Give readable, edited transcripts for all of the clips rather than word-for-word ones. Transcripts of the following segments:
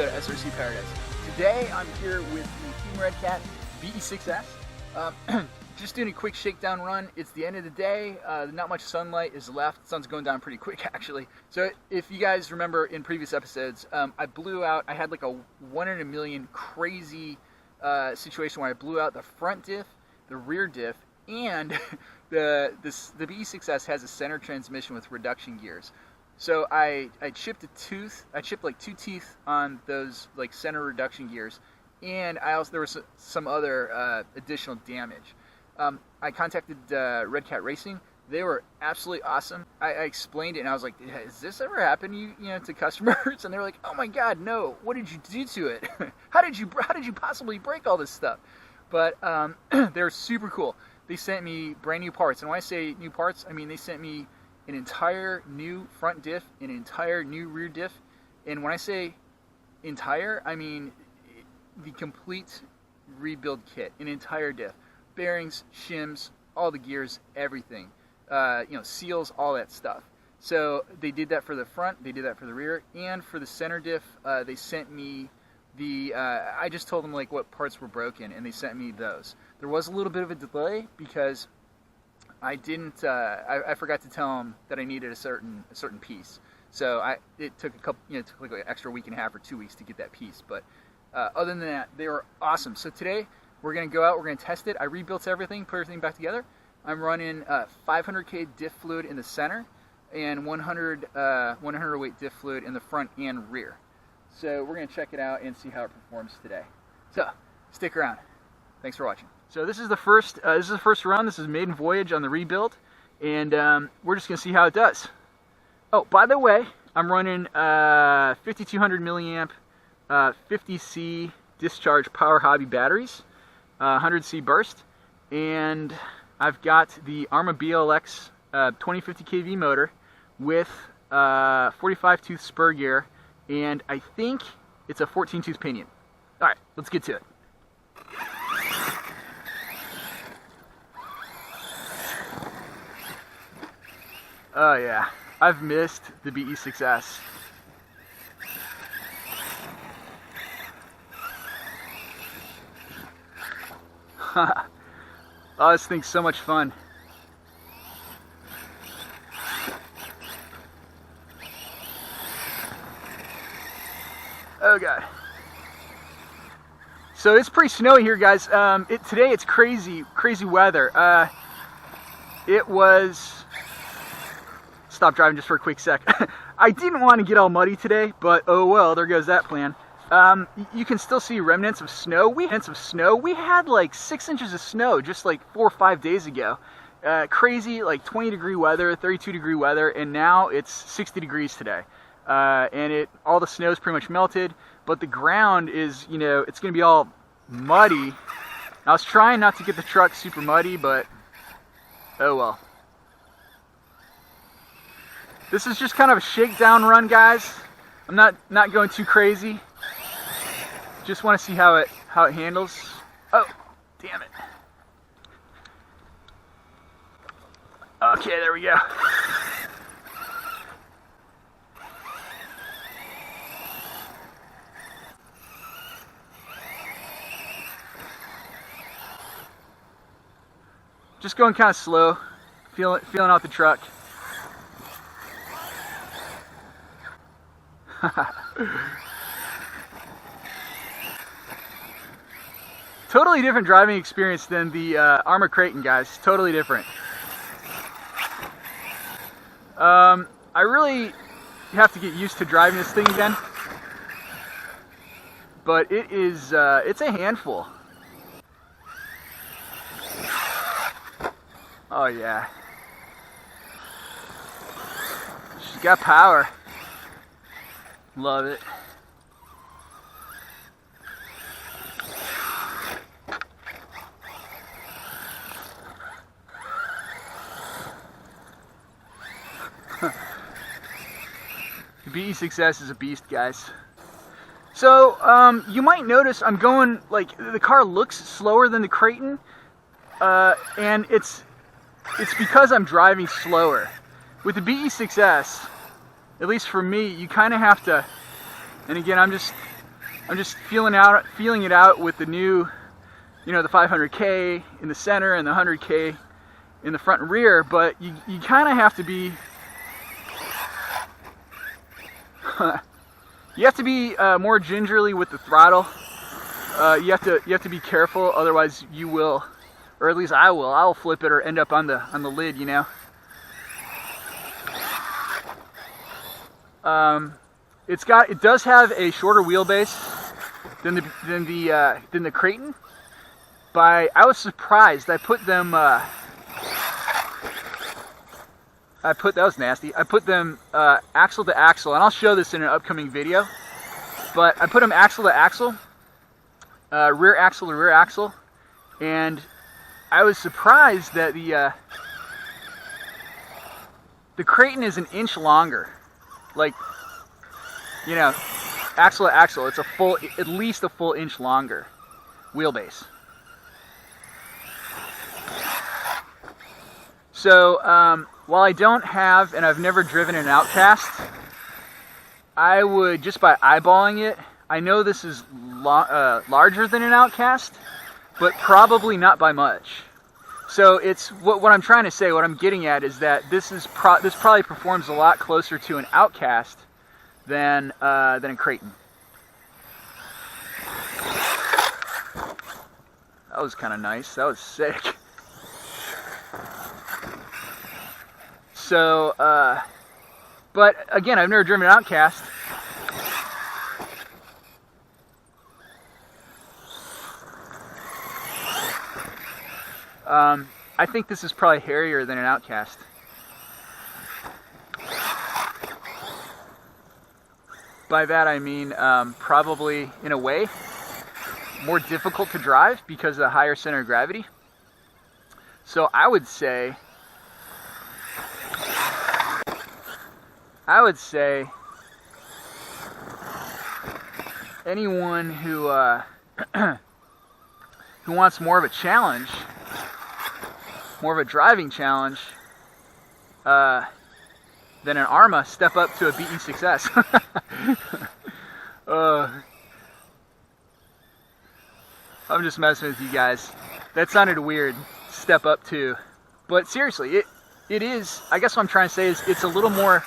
episode of SRC Paradise. Today I'm here with the Team Redcat BE6S. Just doing a quick shakedown run. It's the end of the day. Not much sunlight is left. The sun's going down pretty quick actually. So if you guys remember in previous episodes, I blew out, I had like a 1 in a million crazy situation where I blew out the front diff, the rear diff, and the BE6S has a center transmission with reduction gears. So I chipped a tooth. I chipped like 2 teeth on those like center reduction gears, and there was some other additional damage. I contacted Redcat Racing. They were absolutely awesome. I explained it, and I was like, "Has this ever happened to customers?" And they're like, "Oh my God, no! What did you do to it? How did you possibly break all this stuff?" But they're super cool. They sent me brand new parts, and when I say new parts, I mean they sent me an entire new front diff, an entire new rear diff, and when I say entire, I mean the complete rebuild kit, an entire diff, bearings, shims, all the gears, everything, seals, all that stuff. So they did that for the front, they did that for the rear, and for the center diff, they sent me the. I just told them like what parts were broken, and they sent me those. There was a little bit of a delay because I didn't. I forgot to tell them that I needed a certain piece. So it took it took like an extra week and a half or 2 weeks to get that piece. But other than that, they were awesome. So today we're gonna go out. We're gonna test it. I rebuilt everything, put everything back together. I'm running 500k diff fluid in the center and 100 weight diff fluid in the front and rear. So we're gonna check it out and see how it performs today. So stick around. Thanks for watching. So this is the first run. This is Maiden voyage on the rebuild, and we're just gonna see how it does. Oh, by the way, I'm running 5200 milliamp 50C discharge power hobby batteries, 100C burst, and I've got the Arma BLX 2050 kV motor with 45 tooth spur gear, and I think it's a 14 tooth pinion. All right, let's get to it. Oh yeah, I've missed the BE6S. Oh, this thing's so much fun. Oh God. So it's pretty snowy here, guys. Today it's crazy weather. It was. Stop driving just for a quick sec. I didn't want to get all muddy today, but oh well, there goes that plan. You can still see remnants of snow. We had like 6 inches of snow just like 4 or 5 days ago. Crazy, like 20-degree weather, 32-degree weather, and now it's 60 degrees today. And all the snow is pretty much melted, but the ground is, it's going to be all muddy. I was trying not to get the truck super muddy, but oh well. This is just kind of a shakedown run, guys. I'm not going too crazy. Just want to see how it handles. Oh, damn it. Okay, there we go. Just going kind of slow, feeling out the truck. Totally different driving experience than the Arma Creighton, guys. Totally different. I really have to get used to driving this thing again, but it's a handful. Oh yeah, she's got power. Love it. The BE6S is a beast, guys. So you might notice I'm going, like, the car looks slower than the Creighton, and it's because I'm driving slower. With the BE6S, at least for me, you kind of have to, and again, I'm just I'm just feeling it out with the new, you know, the 500k in the center and the 100k in the front and rear. But you kind of have to be you have to be more gingerly with the throttle. You have to be careful, otherwise you will, or at least I will flip it or end up on the lid, you know. It does have a shorter wheelbase than the Creighton. I was surprised. I put them that was nasty. I put them axle to axle, and I'll show this in an upcoming video. But I put them axle to axle, rear axle to rear axle, and I was surprised that the Creighton is an inch longer. Like, you know, axle to axle, it's at least a full inch longer wheelbase. So while I don't have, and I've never driven an Outcast, I would, just by eyeballing it, I know this is larger than an Outcast, but probably not by much. So it's what I'm trying to say, what I'm getting at is that this probably performs a lot closer to an Outcast than a Creighton. That was kind of nice. That was sick. So, but again, I've never driven an Outcast. I think this is probably hairier than an Outcast. By that I mean probably, in a way, more difficult to drive because of the higher center of gravity. So I would say anyone who who wants more of a challenge, more of a driving challenge than an Arma, step up to a BE6S. I'm just messing with you guys. That sounded weird. Step up to, but seriously, it is. I guess what I'm trying to say is it's a little more.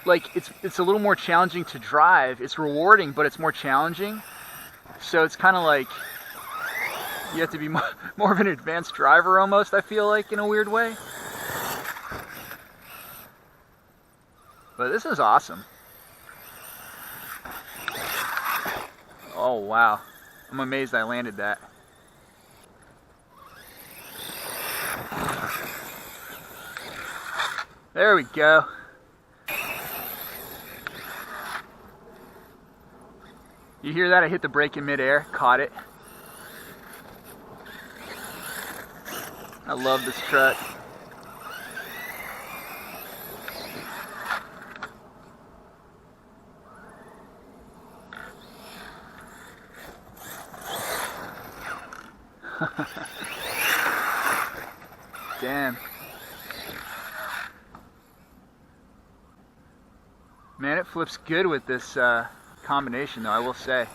Like, it's a little more challenging to drive. It's rewarding, but it's more challenging. So it's kind of like you have to be more of an advanced driver almost, I feel like, in a weird way. But this is awesome. Oh, wow. I'm amazed I landed that. There we go. You hear that? I hit the brake in midair, caught it. I love this truck. Damn. Man, it flips good with this combination, though, I will say.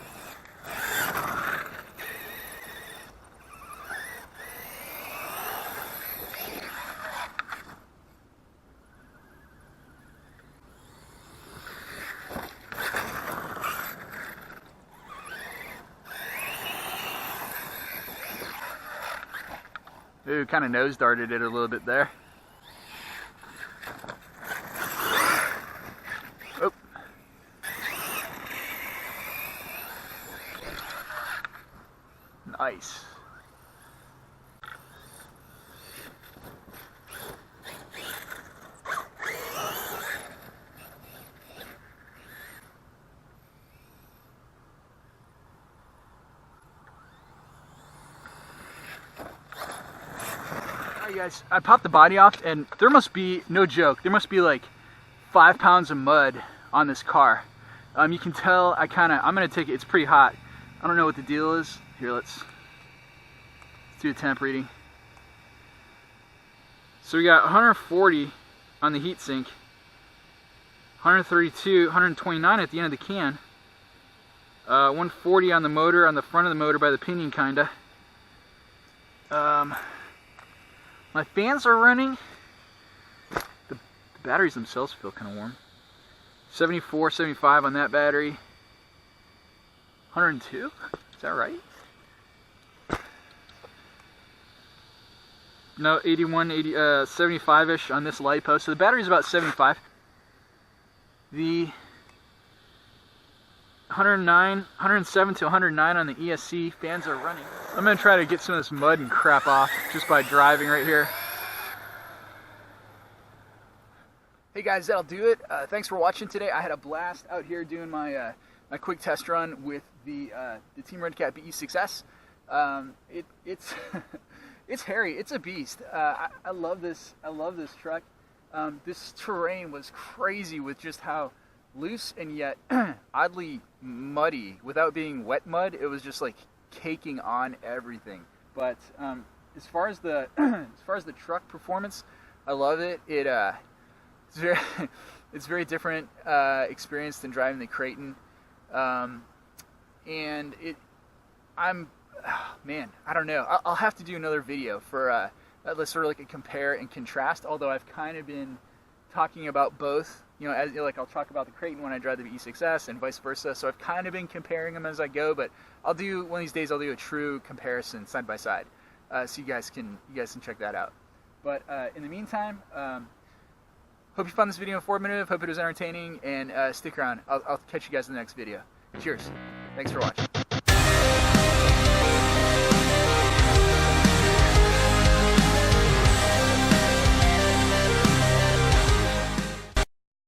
Ooh, kind of nose darted it a little bit there. Oh. Nice. Guys, I popped the body off, and there must be, no joke, there must be like 5 pounds of mud on this car. You can tell I'm gonna take it, it's pretty hot. I don't know what the deal is. Here, let's do a temp reading. So we got 140 on the heatsink, 132, 129 at the end of the can. 140 on the motor, on the front of the motor by the pinion, kinda. My fans are running. The batteries themselves feel kind of warm. 74, 75 on that battery. 102? Is that right? No, 81, 80, 75-ish on this light post. So the battery's about 75. The 107 to 109 on the ESC fans are running. I'm gonna try to get some of this mud and crap off just by driving right here. Hey guys, that'll do it. Thanks for watching today. I had a blast out here doing my my quick test run with the Team Redcat BE6S. It's it's hairy. It's a beast. I love this. I love this truck. This terrain was crazy with just how loose and yet oddly muddy. Without being wet mud, it was just like caking on everything. But as far as the truck performance, I love it. It's very different experience than driving the Creighton, and man, I don't know. I'll have to do another video for let's sort of like a compare and contrast. Although I've kind of been talking about both, you know, as like I'll talk about the Creighton when I drive the BE6S and vice versa. So I've kind of been comparing them as I go. But I'll do one of these days. I'll do a true comparison side by side, so you guys can check that out. But in the meantime. Hope you found this video informative, hope it was entertaining, and stick around. I'll catch you guys in the next video. Cheers. Thanks for watching.